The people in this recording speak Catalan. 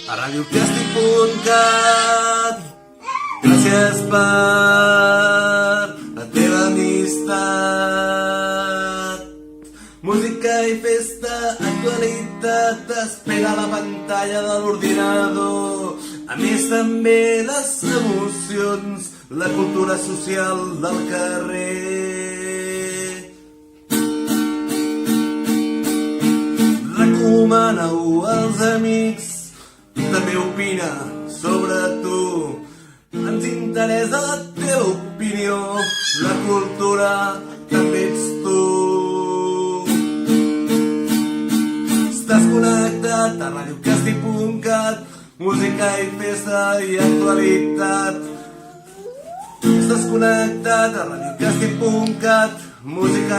a radiocàsting.cat. Gràcies per la teva amistat. Música i festa, actualitat, t'espera a la pantalla de l'ordinador. A més també les emocions, la cultura social del carrer. Recomana-ho als amics, també opina sobre tu. Ens interessa la teva opinió, la cultura també ets tu. Estàs connectat a radiocàsting.cat, música i festa i actualitat. Estàs connectat a radiocàsting.cat, música